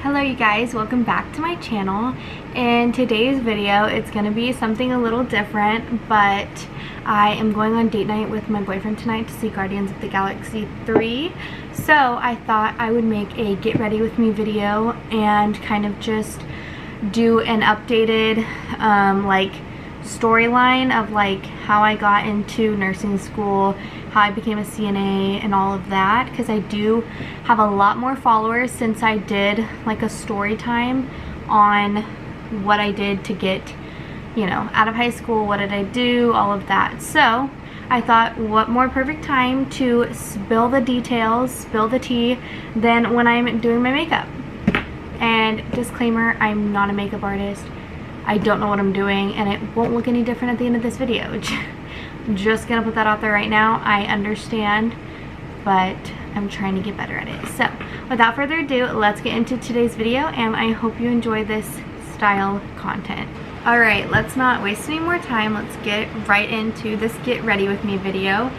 Hello you guys, welcome back to my channel. In today's video it's going to be something a little different, but I am going on date night with my boyfriend tonight to see Guardians of the Galaxy 3. So I thought I would make a get ready with me video and kind of just do an updated storyline of like how I got into nursing school, how I became a CNA and all of that, because I do have a lot more followers since I did like a story time on what I did to get, you know, out of high school, what did I do, all of that. So I thought, what more perfect time to spill the details, spill the tea, than when I'm doing my makeup. And disclaimer, I'm not a makeup artist. I don't know what I'm doing, and it won't look any different at the end of this video. Just gonna put that out there right now. I understand, but I'm trying to get better at it. So without further ado, let's get into today's video, and I hope you enjoy this style content. Alright, let's not waste any more time. Let's get right into this get ready with me video.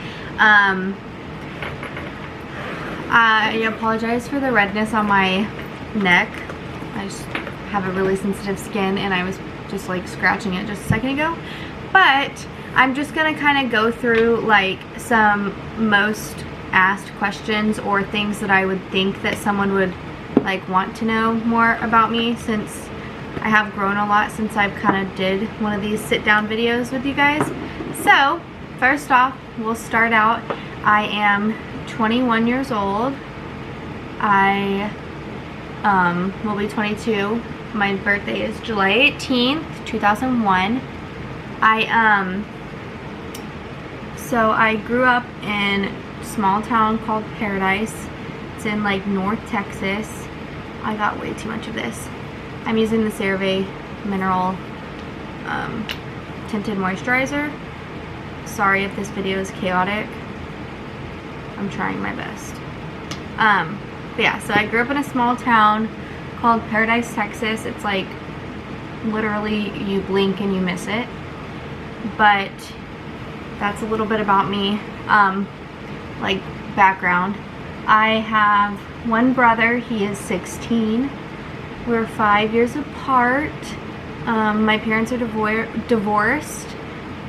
I apologize for the redness on my neck. I just have a really sensitive skin, and I was just like scratching it just a second ago. But I'm just gonna kind of go through like some most asked questions or things that I would think that someone would like want to know more about me, since I have grown a lot since I've kind of did one of these sit down videos with you guys. So first off, we'll start out. I am 21 years old. I will be 22. My birthday is July 18th, 2001. So I grew up in a small town called Paradise. It's in like North Texas. I got way too much of this. I'm using the CeraVe Mineral Tinted Moisturizer. Sorry if this video is chaotic. I'm trying my best. But yeah, so I grew up in a small town called Paradise, Texas. It's like literally you blink and you miss it. But that's a little bit about me, like background. I have one brother. He is 16. We're 5 years apart. My parents are divorced,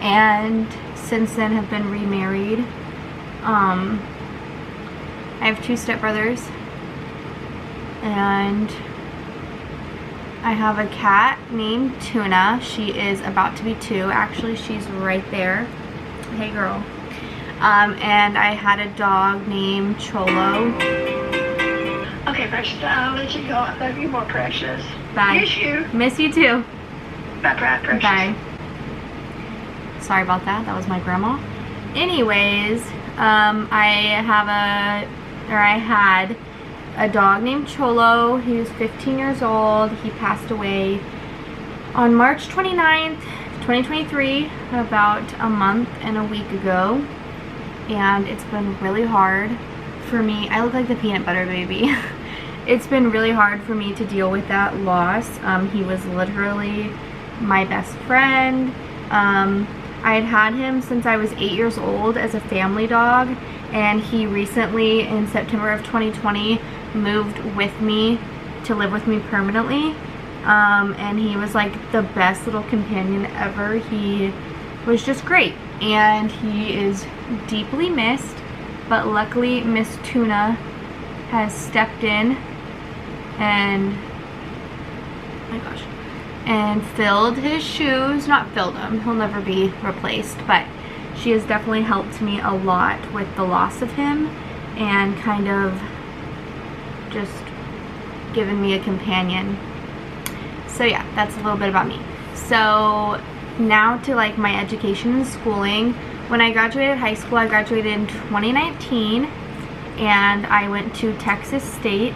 and since then have been remarried. I have two stepbrothers, and I have a cat named Tuna. She is about to be 2. Actually, she's right there. Hey girl. And I had a dog named Cholo. Okay, Precious, I'll let you go. I love you more, Precious. Bye. Miss you. Miss you too. Bye, Precious. Bye. Sorry about that. That was my grandma. Anyways, I had a dog named Cholo. He was 15 years old. He passed away on March 29th, 2023, about a month and a week ago. And it's been really hard for me. I look like the peanut butter baby. It's been really hard for me to deal with that loss. He was literally my best friend. I had had him since I was 8 years old as a family dog, and he recently, in September of 2020, moved with me to live with me permanently. And he was like the best little companion ever. He was just great, and he is deeply missed, but luckily Miss Tuna has stepped in and, oh my gosh, and filled his shoes. Not filled them, he'll never be replaced, but she has definitely helped me a lot with the loss of him, and kind of just given me a companion. So yeah, that's a little bit about me. So now to like my education and schooling. When I graduated high school, I graduated in 2019, and I went to Texas State.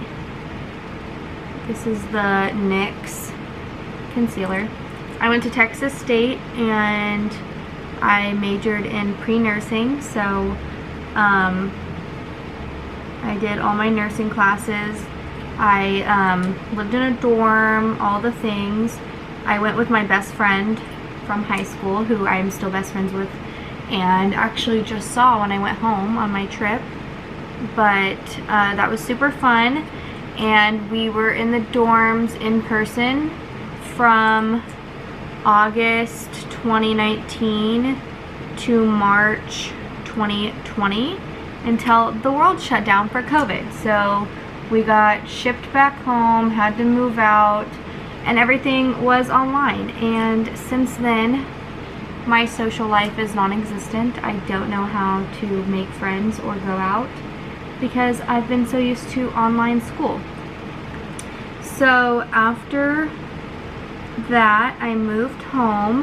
This is the NYX concealer. I went to Texas State, and I majored in pre-nursing, so I did all my nursing classes. I lived in a dorm, all the things. I went with my best friend from high school, who I am still best friends with, and actually just saw when I went home on my trip. But that was super fun. and we were in the dorms in person from August 2019 to March 2020 until the world shut down for COVID. So we got shipped back home, had to move out, and everything was online. And since then, my social life is non-existent. I don't know how to make friends or go out because I've been so used to online school. So after that, I moved home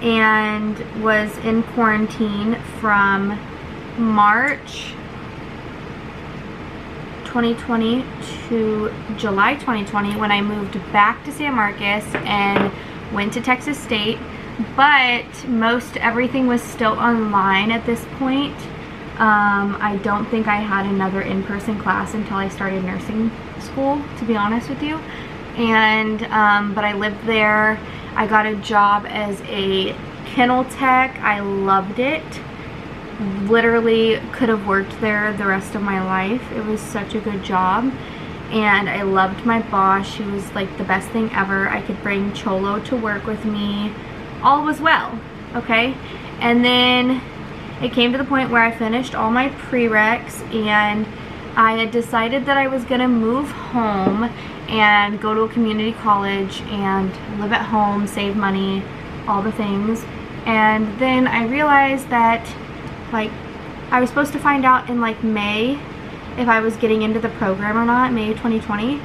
and was in quarantine from March 2020 to July 2020 when I moved back to San Marcos and went to Texas State, but most everything was still online at this point. I don't think I had another in-person class until I started nursing school, to be honest with you. And but I lived there. I got a job as a kennel tech. I loved it. Literally could have worked there the rest of my life. It was such a good job, and I loved my boss. She was like the best thing ever. I could bring Cholo to work with me. All was well, okay? And then it came to the point where I finished all my prereqs, and I had decided that I was gonna move home and go to a community college and live at home, save money, all the things. And then I realized that like I was supposed to find out in like May if I was getting into the program or not, May 2020,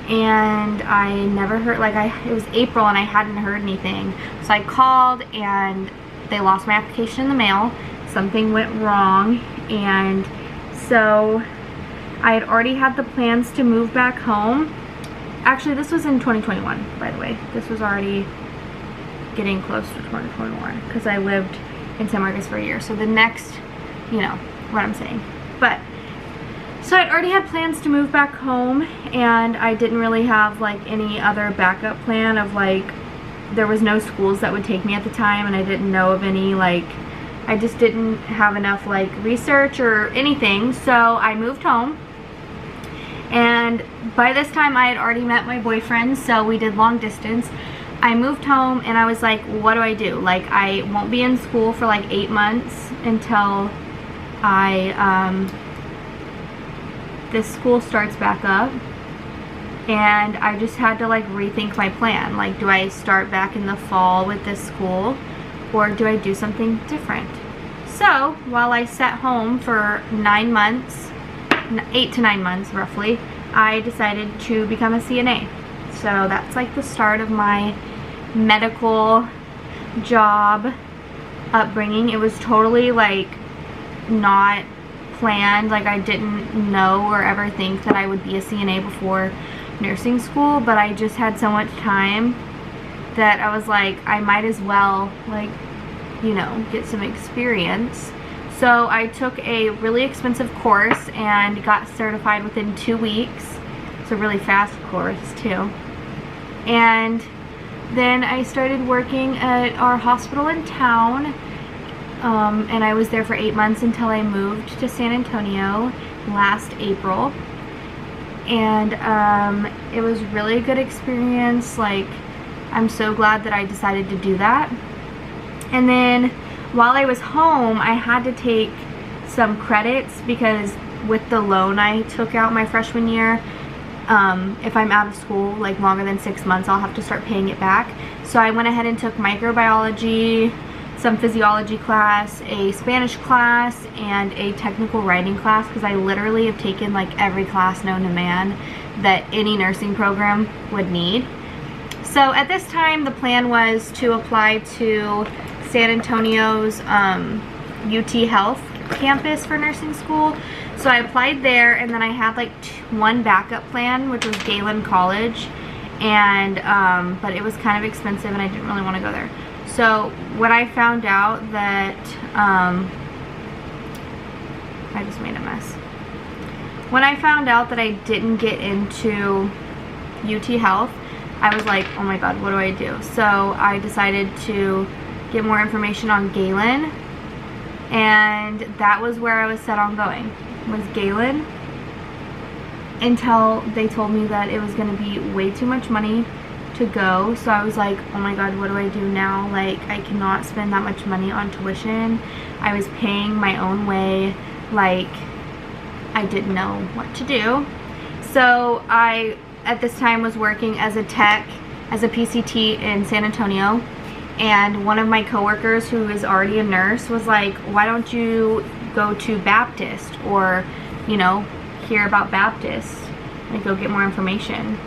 and I never heard, like it was April and I hadn't heard anything. So I called and they lost my application in the mail. Something went wrong, and so I had already had the plans to move back home. Actually, this was in 2021, by the way. This was already getting close to 2021 because I lived in San Marcos for a year. So the next, you know what I'm saying. But so I'd already had plans to move back home, and I didn't really have like any other backup plan of like, there was no schools that would take me at the time, and I didn't know of any, like I just didn't have enough like research or anything. So I moved home, and by this time I had already met my boyfriend, so we did long distance. I moved home and I was like, what do I do? Like, I won't be in school for like 8 months until this school starts back up. And I just had to like rethink my plan. Like, do I start back in the fall with this school, or do I do something different? So while I sat home for 9 months, 8 to 9 months roughly, I decided to become a CNA. So that's like the start of my medical job upbringing. It was totally like not planned. Like, I didn't know or ever think that I would be a CNA before nursing school, but I just had so much time that I was like, I might as well, like, you know, get some experience. So I took a really expensive course and got certified within 2 weeks. It's a really fast course too. And then I started working at our hospital in town, and I was there for 8 months until I moved to San Antonio last April. And it was really a good experience. Like, I'm so glad that I decided to do that. And then while I was home, I had to take some credits because with the loan I took out my freshman year, if I'm out of school like longer than 6 months, I'll have to start paying it back. So I went ahead and took microbiology, some physiology class, a Spanish class, and a technical writing class, because I literally have taken like every class known to man that any nursing program would need. So at this time, the plan was to apply to San Antonio's UT Health campus for nursing school. So I applied there, and then I had like one backup plan, which was Galen College, and but it was kind of expensive and I didn't really want to go there. So when I found out that I just made a mess. When I found out that I didn't get into UT Health, I was like, oh my god, what do I do? So I decided to get more information on Galen, and that was where I was set on going, was Galen. until they told me that it was going to be way too much money to go. So I was like, oh my god, what do I do now? Like, I cannot spend that much money on tuition. I was paying my own way. Like, I didn't know what to do. So I, at this time, was working as a tech, as a PCT in San Antonio. And one of my coworkers, who is already a nurse, was like, why don't you go to Baptist, or, you know, hear about Baptist and go get more information.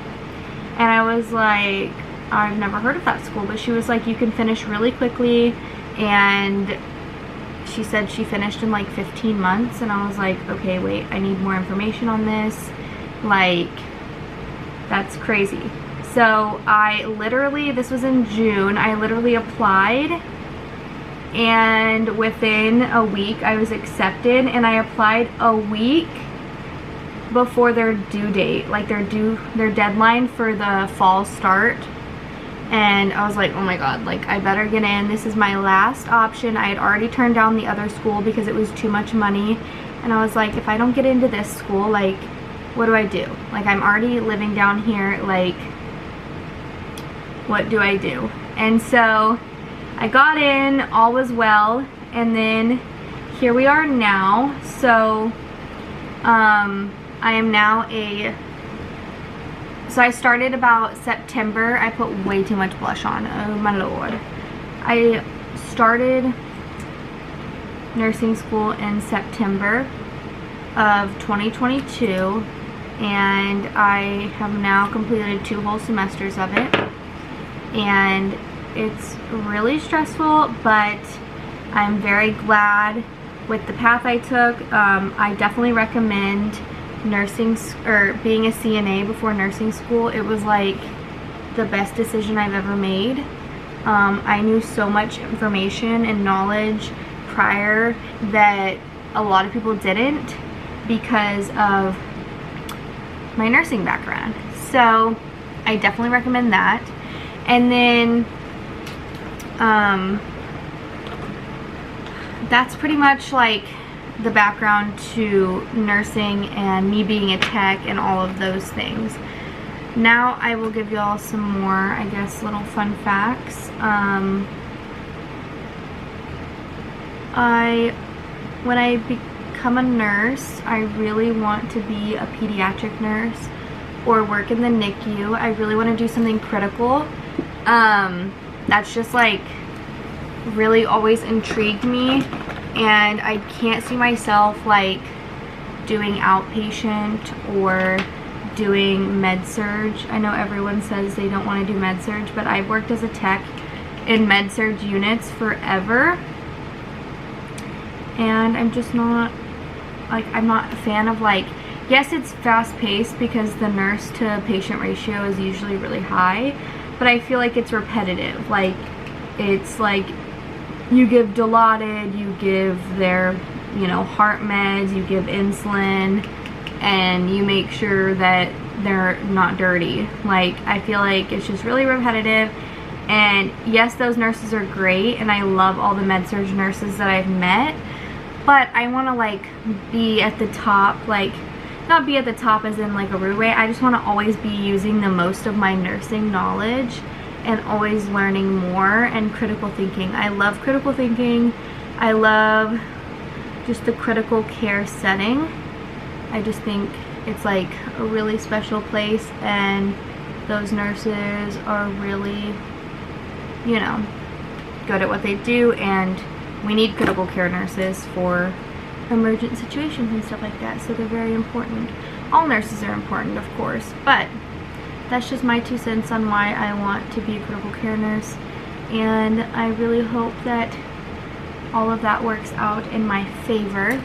And I was like, I've never heard of that school. But she was like, you can finish really quickly. And she said she finished in like 15 months. And I was like, okay, wait, I need more information on this. Like, that's crazy. So I literally, this was in June, I literally applied, and within a week I was accepted. And I applied a week before their due date, like their deadline for the fall start. And I was like, oh my god, like, I better get in. This is my last option. I had already turned down the other school because it was too much money. And I was like, if I don't get into this school, like, what do I do? Like, I'm already living down here, like, what do I do? And so I got in, all was well, and then here we are now. So I am now so I started about September. I put way too much blush on, oh my lord. I started nursing school in September of 2022, and I have now completed 2 whole semesters of it. And it's really stressful, but I'm very glad with the path I took. I definitely recommend nursing, or being a CNA before nursing school. It was like the best decision I've ever made. I knew so much information and knowledge prior that a lot of people didn't because of my nursing background. So I definitely recommend that. And then that's pretty much like the background to nursing and me being a tech and all of those things. Now I will give y'all some more, I guess, little fun facts. When I become a nurse, I really want to be a pediatric nurse or work in the NICU. I really want to do something critical. That's just like really always intrigued me, and I can't see myself like doing outpatient or doing med-surg. I know everyone says they don't want to do med-surg, but I've worked as a tech in med-surg units forever, and I'm just not, like, I'm not a fan of, like, yes, it's fast-paced because the nurse to patient ratio is usually really high, but I feel like it's repetitive. Like, it's like you give Dilaudid, you give their, you know, heart meds, you give insulin, and you make sure that they're not dirty. Like, I feel like it's just really repetitive. And yes, those nurses are great, and I love all the med-surg nurses that I've met, but I want to, like, be at the top, like, not be at the top as in like a rude way. I just want to always be using the most of my nursing knowledge and always learning more, and critical thinking. I love critical thinking. I love just the critical care setting. I just think it's like a really special place, and those nurses are really, you know, good at what they do, and we need critical care nurses for emergent situations and stuff like that, so they're very important. All nurses are important, of course, but that's just my 2 cents on why I want to be a critical care nurse, and I really hope that all of that works out in my favor.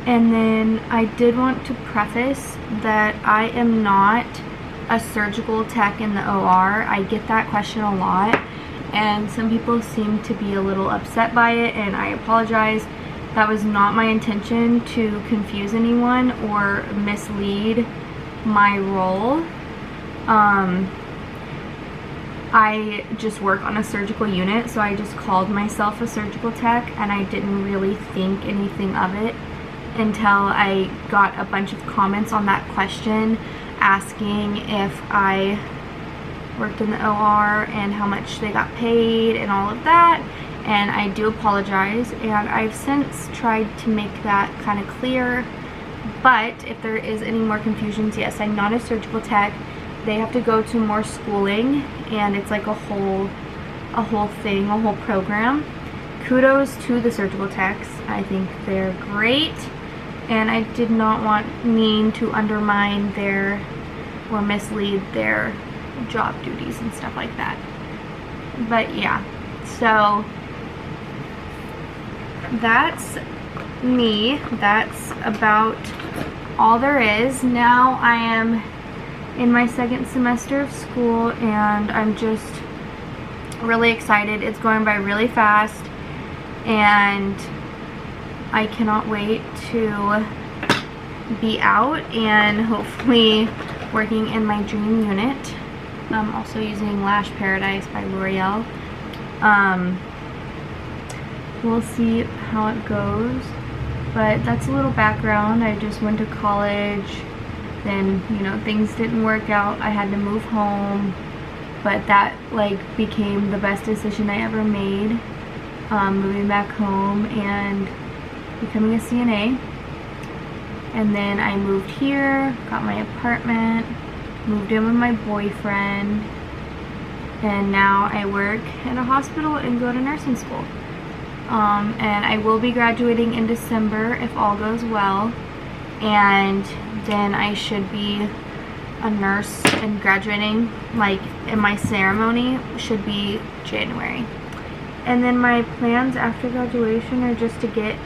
And then I did want to preface that I am not a surgical tech in the OR. I get that question a lot, and some people seem to be a little upset by it, and I apologize. That was not my intention to confuse anyone or mislead my role. I just work on a surgical unit, so I just called myself a surgical tech, and I didn't really think anything of it until I got a bunch of comments on that question asking if I worked in the OR and how much they got paid and all of that, and I do apologize, and I've since tried to make that kind of clear. But if there is any more confusions, yes, I'm not a surgical tech. They have to go to more schooling, and it's like a whole thing, a whole program. Kudos to the surgical techs. I think they're great, and I did not mean to undermine their or mislead their job duties and stuff like that. But yeah, so that's me. That's about all there is. Now I am in my second semester of school, and I'm just really excited. It's going by really fast, and I cannot wait to be out and hopefully working in my dream unit. I'm also using Lash Paradise by L'Oreal. We'll see how it goes, but that's a little background. I just went to college, then, you know, things didn't work out. I had to move home, but that like became the best decision I ever made, moving back home and becoming a CNA. And then I moved here, got my apartment, moved in with my boyfriend, and now I work in a hospital and go to nursing school. And I will be graduating in December if all goes well, and then I should be a nurse, and graduating, like, in my ceremony should be January. And then my plans after graduation are just to get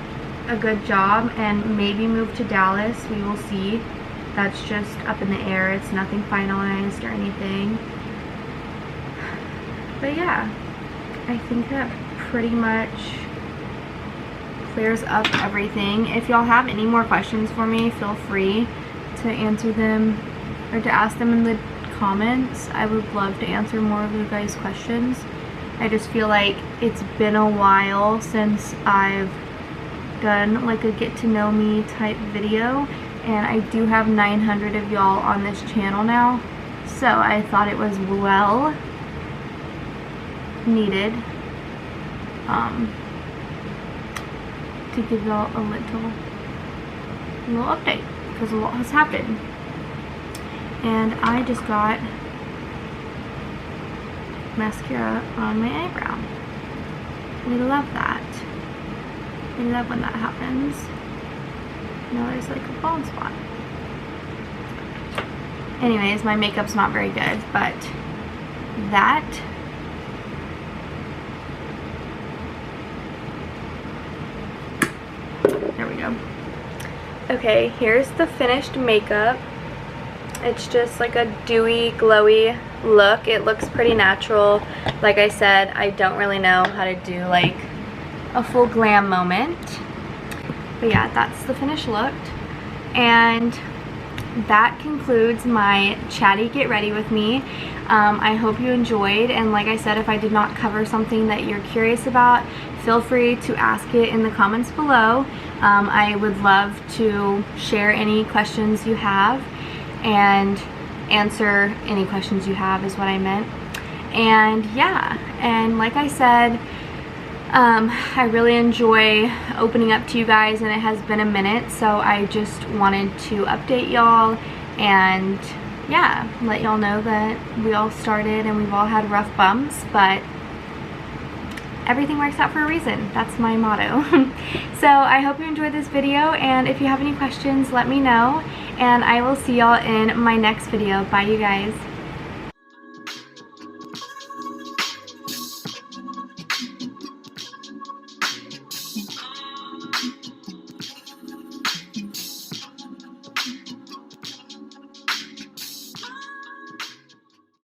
a good job and maybe move to Dallas. We will see. That's just up in the air. It's nothing finalized or anything. But yeah, I think that pretty much clears up everything. If y'all have any more questions for me, feel free to answer them or to ask them in the comments. I would love to answer more of you guys' questions. I just feel like it's been a while since I've done like a get to know me type video, and I do have 900 of y'all on this channel now, so I thought it was well needed to give y'all a little update, because a lot has happened. And I just got mascara on my eyebrow. We love that. We love when that happens. Now there's like a bald spot. Anyways, my makeup's not very good, but that there we go. Okay, here's the finished makeup. It's just like a dewy, glowy look. It looks pretty natural. Like I said, I don't really know how to do like a full glam moment. But yeah, that's the finished look. And that concludes my chatty get ready with me. I hope you enjoyed, and like I said, if I did not cover something that you're curious about, feel free to ask it in the comments below. I would love to share any questions you have and answer any questions you have is what I meant. And yeah, and like I said, I really enjoy opening up to you guys, and it has been a minute, so I just wanted to update y'all and yeah, let y'all know that we all started and we've all had rough bumps, but everything works out for a reason. That's my motto. So I hope you enjoyed this video, and if you have any questions, let me know, and I will see y'all in my next video. Bye, you guys.